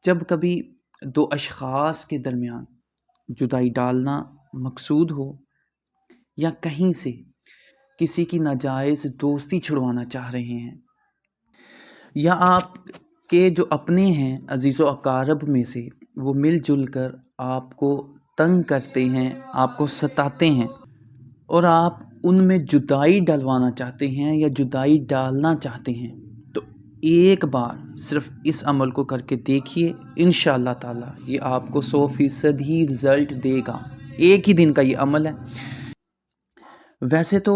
जब कभी दो अशख़ास के दरमियान जुदाई डालना मकसूद हो या कहीं से किसी की नाजायज़ दोस्ती छुड़वाना चाह रहे हैं या आपके जो अपने हैं अज़ीज़ व अक़ारब में से वो मिलजुल कर आपको तंग करते हैं, आपको सताते हैं और आप उनमें जुदाई डलवाना चाहते हैं या जुदाई डालना चाहते हैं, तो एक बार सिर्फ़ इस अमल को करके देखिए, इंशाअल्लाह ताला ये आपको 100% ही रिज़ल्ट देगा। एक ही दिन का ये अमल है। वैसे तो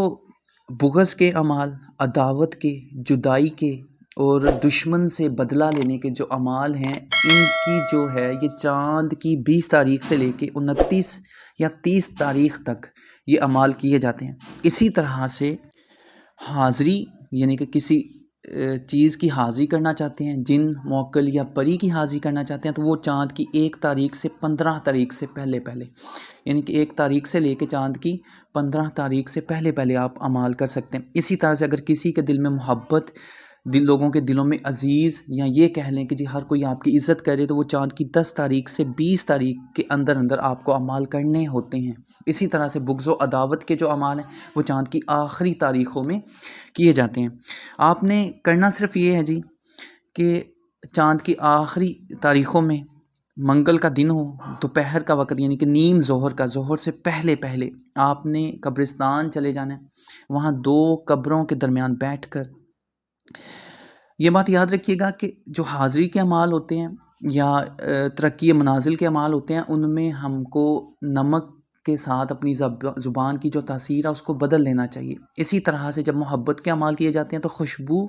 बुग़्ज़ के अमाल, अदावत के, जुदाई के और दुश्मन से बदला लेने के जो अमाल हैं, इनकी जो है ये चाँद की 20 तारीख़ से लेके 29 या 30 तारीख़ तक ये अमाल किए जाते हैं। इसी तरह से हाज़री यानी कि किसी चीज़ की हाज़री करना चाहते हैं, जिन, मौक्कल या परी की हाज़री करना चाहते हैं, तो वो चाँद की 1 तारीख़ से 15 तारीख़ से पहले यानी कि 1 तारीख़ से लेके चाँद की 15 तारीख़ से पहले आप अमाल कर सकते हैं। इसी तरह से अगर किसी के दिल में मोहब्बत, लोगों के दिलों में अज़ीज़, या ये कह लें कि जी हर कोई आपकी इज़्ज़त करे, तो वो चाँद की 10 तारीख़ से 20 तारीख़ के अंदर आपको अमाल करने होते हैं। इसी तरह से बुग़्ज़ व अदावत के जो अमाल हैं वो चाँद की आखिरी तारीख़ों में किए जाते हैं। आपने करना सिर्फ़ ये है जी कि चाँद की आखिरी तारीख़ों में मंगल का दिन हो, दोपहर का वक़्त यानी कि नीम ज़ोहर का, ज़ोहर से पहले आपने कब्रिस्तान चले जाना है। वहाँ 2 कब्रों के दरमियान बैठकर ये बात याद रखिएगा कि जो हाज़री के अमाल होते हैं या तरक्की मनाज़िल के अमाल होते हैं, उनमें हमको नमक के साथ अपनी ज़ुबान की जो तासीर है उसको बदल लेना चाहिए। इसी तरह से जब मोहब्बत के अमाल किए जाते हैं तो खुशबू,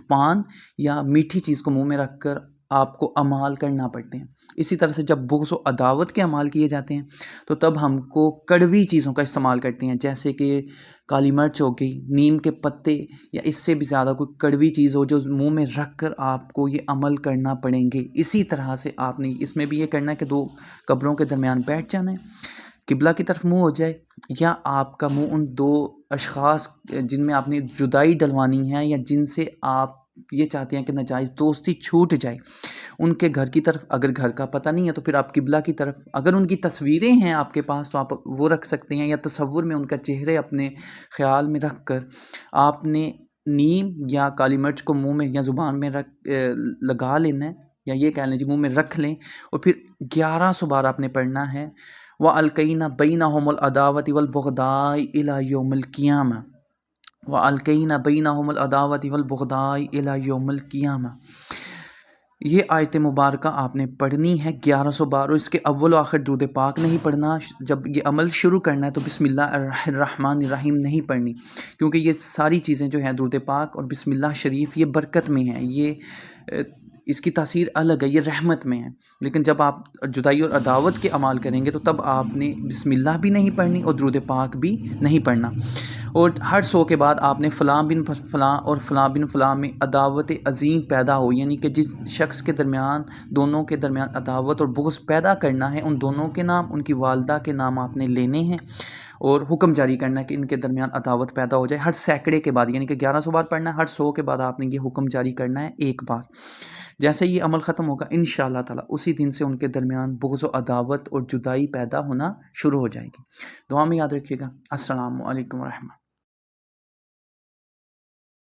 पान या मीठी चीज़ को मुँह में रख कर आपको अमाल करना पड़ते हैं। इसी तरह से जब बुग़्ज़ व अदावत के अमाल किए जाते हैं तो तब हमको कड़वी चीज़ों का इस्तेमाल करते हैं, जैसे कि काली मिर्च हो गई, नीम के पत्ते, या इससे भी ज़्यादा कोई कड़वी चीज़ हो जो मुँह में रख कर आपको ये अमल करना पड़ेंगे। इसी तरह से आपने इसमें भी ये करना है कि 2 कब्रों के दरमियान बैठ जाना है, किबला की तरफ मुँह हो जाए, या आपका मुँह उन 2 अशख़ास जिनमें आपने जुदाई डलवानी है या जिनसे आप ये चाहते हैं कि नाजायज़ दोस्ती छूट जाए, उनके घर की तरफ, अगर घर का पता नहीं है तो फिर आप किबला की तरफ, अगर उनकी तस्वीरें हैं आपके पास तो आप वो रख सकते हैं, या तसव्वुर में उनका चेहरे अपने ख़्याल में रख कर आपने नीम या काली मिर्च को मुँह में या ज़ुबान में लगा लेना है, या ये कह लें जी मुँह में रख लें, और फिर 1100 बार आपने पढ़ना है, व अलक़ैना बैनहुमुल अदावति वल बुग़दाइ इला यौमिल क़ियामा, व अलक़ैना बैनहुमुल अदावति वल बुग़दाइ इला यौमिल क़ियामा। ये आयत मुबारका आपने पढ़नी है 1100 बार, और इसके अव्वल व आखिर दुरूद पाक नहीं पढ़ना। जब ये अमल शुरू करना है तो बिस्मिल्लाहिर्रहमानिर्रहीम नहीं पढ़नी, क्योंकि ये सारी चीज़ें जो हैं दुरूद पाक और बिस्मिल्लाह शरीफ ये बरकत में हैं, ये इसकी तासीर अलग है, ये रहमत में है। लेकिन जब आप जुदाई और अदावत के अमाल करेंगे तो तब आपने बिस्मिल्लाह भी नहीं पढ़नी और दुरूद पाक भी नहीं पढ़ना। और हर 100 के बाद आपने फ़लाँ बिन फ़लाँ और फ़लाँ बिन फ़लाँ में अदावत अज़ीम पैदा हो, यानी कि जिस शख्स के दरमियान, दोनों के दरमियान अदावत और बुग़्ज़ पैदा करना है, उन दोनों के नाम, उनकी वालदा के नाम आपने लेने हैं और हुक्म जारी करना है कि इनके दरमियान अदावत पैदा हो जाए। हर सैकड़े के बाद, यानी कि 1100 बार पढ़ना है, हर 100 के बाद आपने ये हुक्म जारी करना है एक बार। जैसे ये अमल ख़त्म होगा इंशाअल्लाह ताला उसी दिन से उनके दरमियान बुग़्ज़ व अदावत और जुदाई पैदा होना शुरू हो जाएगी। दुआ में याद रखिएगा। अस्सलामु अलैकुम व रहमतुल्लाह।